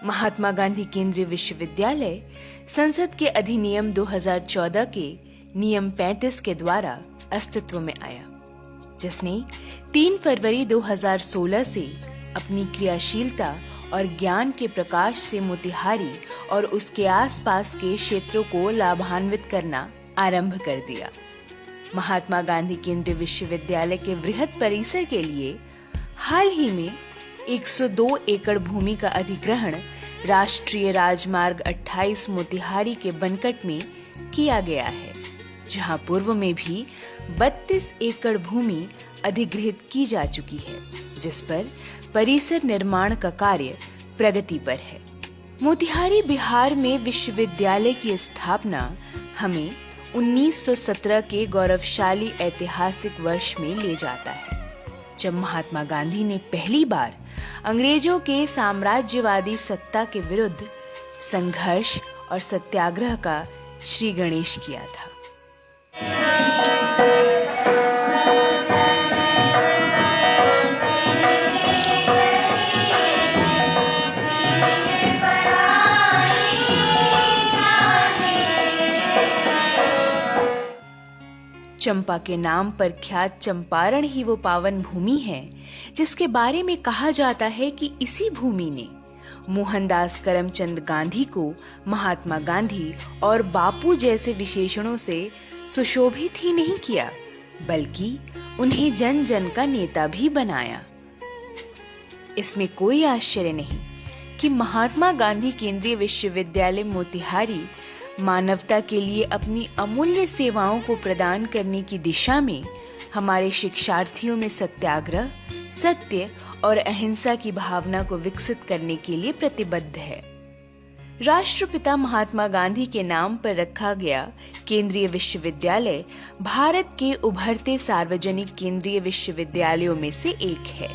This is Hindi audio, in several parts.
महात्मा गांधी केंद्रीय विश्वविद्यालय संसद के अधिनियम 2014 के नियम 35 के द्वारा अस्तित्व में आया, जिसने 3 फरवरी 2016 से अपनी क्रियाशीलता और ज्ञान के प्रकाश से मोतिहारी और उसके आसपास के क्षेत्रों को लाभान्वित करना आरंभ कर दिया। महात्मा गांधी केंद्रीय विश्वविद्यालय के वृहद परिसर के लिए हाल ही में 102 एकड़ भूमि का अधिग्रहण राष्ट्रीय राजमार्ग 28 मोतिहारी के बनकट में किया गया है, जहां पूर्व में भी 32 एकड़ भूमि अधिग्रहित की जा चुकी है, जिस पर परिसर निर्माण का कार्य प्रगति पर है। मोतिहारी बिहार में विश्वविद्यालय की स्थापना हमें 1917 के गौरवशाली ऐतिहासिक वर्ष में ले जाता है, जब महात्मा गांधी ने पहली बार अंग्रेजों के साम्राज्यवादी सत्ता के विरुद्ध संघर्ष और सत्याग्रह का श्री गणेश किया था। चंपा के नाम पर ख्यात चंपारण ही वो पावन भूमि है जिसके बारे में कहा जाता है कि इसी भूमि ने मोहनदास करमचंद गांधी को महात्मा गांधी और बापू जैसे विशेषणों से सुशोभित ही नहीं किया, बल्कि उन्हें जन जन का नेता भी बनाया। इसमें कोई आश्चर्य नहीं कि महात्मा गांधी केंद्रीय विश्वविद्यालय मोतिहारी मानवता के लिए अपनी अमूल्य सेवाओं को प्रदान करने की दिशा में हमारे शिक्षार्थियों में सत्याग्रह, सत्य और अहिंसा की भावना को विकसित करने के लिए प्रतिबद्ध है। राष्ट्रपिता महात्मा गांधी के नाम पर रखा गया केंद्रीय विश्वविद्यालय भारत के उभरते सार्वजनिक केंद्रीय विश्वविद्यालयों में से एक है।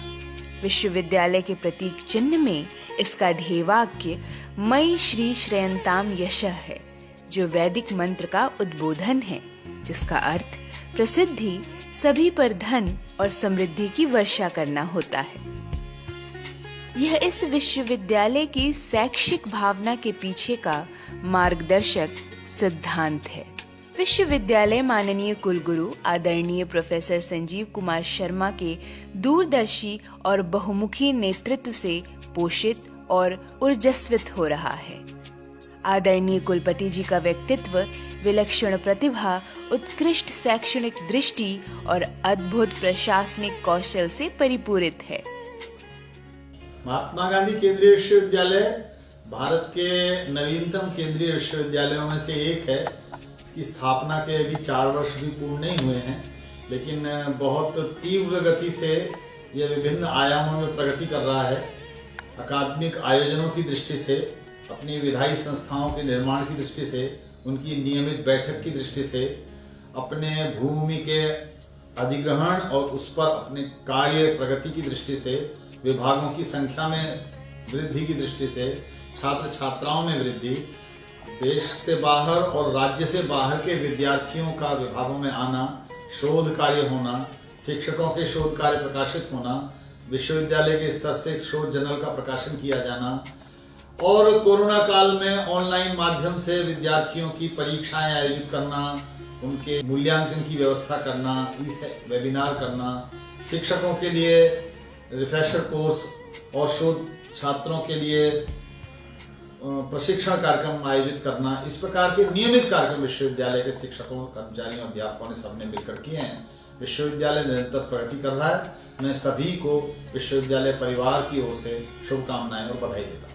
विश्वविद्यालय के प्रतीक चिन्ह में इसका ध्येयवाक्य मयि श्री श्रेयन्ताम यशः है, जो वैदिक मंत्र का उद्बोधन है, जिसका अर्थ प्रसिद्धि सभी पर धन और समृद्धि की वर्षा करना होता है। यह इस विश्वविद्यालय की शैक्षिक भावना के पीछे का मार्गदर्शक सिद्धांत है। विश्वविद्यालय माननीय कुलगुरु आदरणीय प्रोफेसर संजीव कुमार शर्मा के दूरदर्शी और बहुमुखी नेतृत्व से पोषित और ऊर्जस्वित हो रहा है। आदरणीय कुलपति जी का व्यक्तित्व विलक्षण प्रतिभा, उत्कृष्ट शैक्षणिक दृष्टि और अद्भुत प्रशासनिक कौशल से परिपूरित है। महात्मा गांधी केंद्रीय विश्वविद्यालय भारत के नवीनतम केंद्रीय विश्वविद्यालयों में से एक है। इसकी स्थापना के अभी 4 वर्ष भी पूर्ण नहीं हुए हैं, लेकिन बहुत तीव्र गति से यह विभिन्न आयामों में प्रगति कर रहा है। अकादमिक आयोजनों की दृष्टि से, अपनी विधायी संस्थाओं के निर्माण की दृष्टि से, उनकी नियमित बैठक की दृष्टि से, अपने भूमि के अधिग्रहण और उस पर अपने कार्य प्रगति की दृष्टि से, विभागों की संख्या में वृद्धि की दृष्टि से, छात्र छात्राओं में वृद्धि, देश से बाहर और राज्य से बाहर के विद्यार्थियों का विभागों में आना, शोध कार्य होना, शिक्षकों के शोध कार्य प्रकाशित होना, विश्वविद्यालय के स्तर से शोध जर्नल का प्रकाशन किया जाना और कोरोना काल में ऑनलाइन माध्यम से विद्यार्थियों की परीक्षाएं आयोजित करना, उनके मूल्यांकन की व्यवस्था करना, वेबिनार करना, शिक्षकों के लिए रिफ्रेशर कोर्स और शोध छात्रों के लिए प्रशिक्षण कार्यक्रम आयोजित करना, इस प्रकार के नियमित कार्यक्रम विश्वविद्यालय के शिक्षकों, कर्मचारियों, अध्यापकों ने सबने मिलकर किए हैं। विश्वविद्यालय निरंतर प्रगति कर रहा है। मैं सभी को विश्वविद्यालय परिवार की ओर से शुभकामनाएं और बधाई देता हूँ।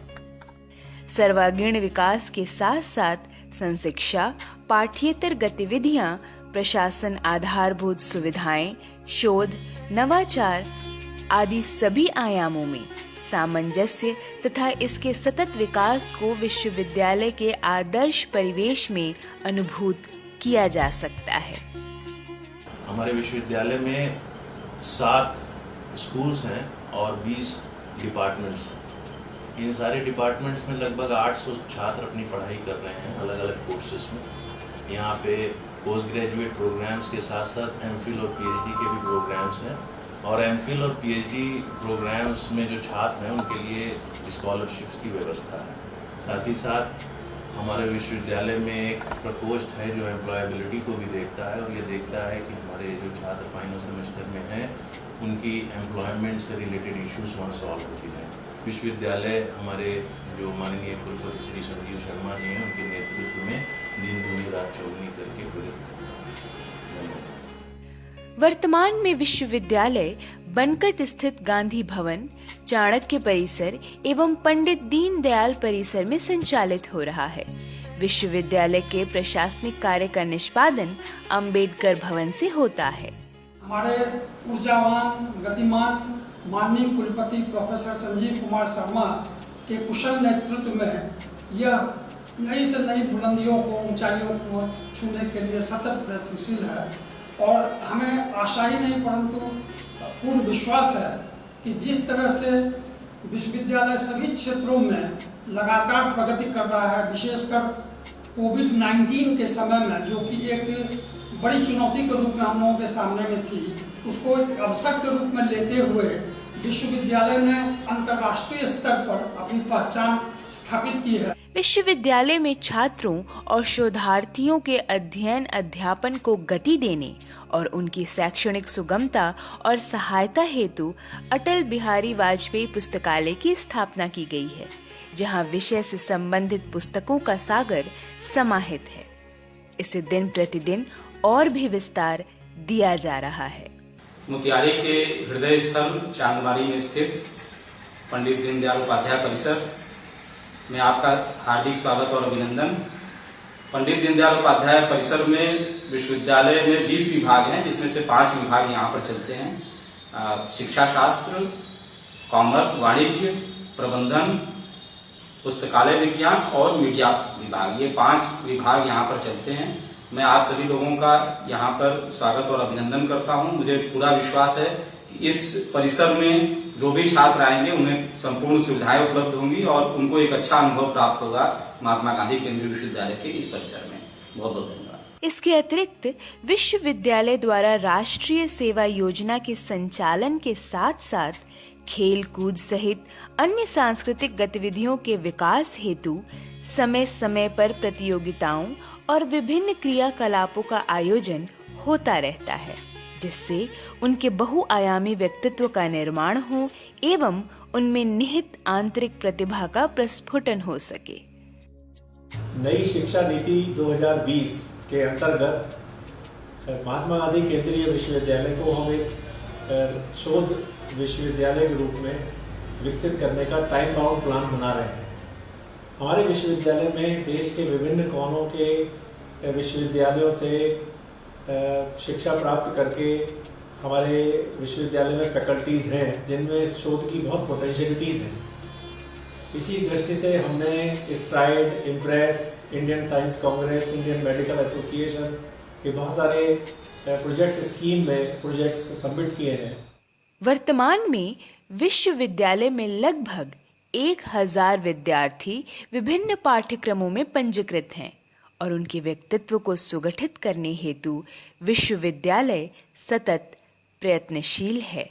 सर्वांगीण विकास के साथ साथ संशिक्षा, पाठ्येतर गतिविधियां, प्रशासन, आधारभूत सुविधाएं, शोध, नवाचार आदि सभी आयामों में सामंजस्य तथा इसके सतत विकास को विश्वविद्यालय के आदर्श परिवेश में अनुभूत किया जा सकता है। हमारे विश्वविद्यालय में 7 स्कूल्स हैं और 20 डिपार्टमेंट्स हैं। इन सारे डिपार्टमेंट्स में लगभग 800 छात्र अपनी पढ़ाई कर रहे हैं अलग अलग कोर्सेज में। यहाँ पे पोस्ट ग्रेजुएट प्रोग्राम्स के साथ साथ एमफिल और पीएचडी के भी प्रोग्राम्स हैं और एमफिल और पीएचडी प्रोग्राम्स में जो छात्र हैं उनके लिए स्कॉलरशिप्स की व्यवस्था है। साथ ही साथ हमारे विश्वविद्यालय में एक प्रकोष्ठ है जो एम्प्लॉयबिलिटी को भी देखता है और ये देखता है कि हमारे जो छात्र फाइनल सेमेस्टर में हैं उनकी एम्प्लॉयमेंट से रिलेटेड इश्यूज वहाँ सॉल्व होती रहें। विश्वविद्यालय हमारे जो माननीय कुलपति श्री संजीव शर्मा जी हैं उनके नेतृत्व में दिन दूनी रात चौगुनी करके प्रेरित करता है। धन्यवाद। वर्तमान में विश्वविद्यालय बनकट स्थित गांधी भवन, चाणक्य परिसर एवं पंडित दीनदयाल परिसर में संचालित हो रहा है। विश्वविद्यालय के प्रशासनिक कार्य का निष्पादन अंबेडकर भवन से होता है। हमारे ऊर्जावान, गतिमान माननीय कुलपति प्रोफेसर संजीव कुमार शर्मा के कुशल नेतृत्व में यह नई से नई बुलंदियों को, ऊंचाइयों को छूने के लिए सतत प्रयत्नशील है और हमें आशा ही नहीं परंतु पूर्ण विश्वास है कि जिस तरह से विश्वविद्यालय सभी क्षेत्रों में लगातार प्रगति कर रहा है, विशेषकर कोविड-19 के समय में जो कि एक बड़ी चुनौती के रूप में हम लोगों के सामने में थी, उसको एक अवसर के रूप में लेते हुए विश्वविद्यालय ने अंतर्राष्ट्रीय स्तर पर अपनी पहचान स्थापित की है। विश्वविद्यालय में छात्रों और शोधार्थियों के अध्ययन अध्यापन को गति देने और उनकी शैक्षणिक सुगमता और सहायता हेतु अटल बिहारी वाजपेयी पुस्तकालय की स्थापना की गई है, जहां विषय से संबंधित पुस्तकों का सागर समाहित है। इसे दिन प्रतिदिन और भी विस्तार दिया जा रहा है। मोतिहारी के हृदय स्थल चांदबाड़ी में स्थित पंडित दीनदयाल उपाध्याय परिसर में आपका हार्दिक स्वागत और अभिनंदन। पंडित दीनदयाल उपाध्याय परिसर में विश्वविद्यालय में 20 विभाग हैं, जिसमें से 5 विभाग यहाँ पर चलते हैं। शिक्षा शास्त्र, कॉमर्स, वाणिज्य, प्रबंधन, पुस्तकालय विज्ञान और मीडिया विभाग, ये 5 विभाग यहाँ पर चलते हैं। मैं आप सभी लोगों का यहाँ पर स्वागत और अभिनंदन करता हूँ। मुझे पूरा विश्वास है कि इस परिसर में जो भी छात्र आएंगे उन्हें संपूर्ण सुविधाएं उपलब्ध होंगी और उनको एक अच्छा अनुभव प्राप्त होगा महात्मा गांधी केंद्रीय विश्वविद्यालय के इस परिसर में। बहुत बहुत धन्यवाद। इसके अतिरिक्त विश्वविद्यालय द्वारा राष्ट्रीय सेवा योजना के संचालन के साथ साथ खेल कूद सहित अन्य सांस्कृतिक गतिविधियों के विकास हेतु समय समय पर प्रतियोगिताओं और विभिन्न क्रियाकलापों का आयोजन होता रहता है, जिससे उनके बहुआयामी व्यक्तित्व का निर्माण हो एवं उनमें निहित आंतरिक प्रतिभा का प्रस्फुटन हो सके। नई शिक्षा नीति 2020 के अंतर्गत महात्मा गांधी केंद्रीय विश्वविद्यालय को हम एक शोध विश्वविद्यालय के रूप में विकसित करने का टाइम बाउंड प्लान बना रहे हैं। हमारे विश्वविद्यालय में देश के विभिन्न कोनों के विश्वविद्यालयों से शिक्षा प्राप्त करके हमारे विश्वविद्यालय में फैकल्टीज़ हैं जिनमें शोध की बहुत पोटेंशियलिटीज़ हैं। इसी दृष्टि से हमने STRIDE, impress, Indian science Congress, Indian medical association के बहुत सारे प्रोजेक्ट स्कीम में प्रोजेक्ट्स सबमिट किए हैं। वर्तमान में विश्वविद्यालय में लगभग 1000 विद्यार्थी विभिन्न पाठ्यक्रमों में पंजीकृत हैं और उनके व्यक्तित्व को सुगठित करने हेतु विश्वविद्यालय सतत प्रयत्नशील है।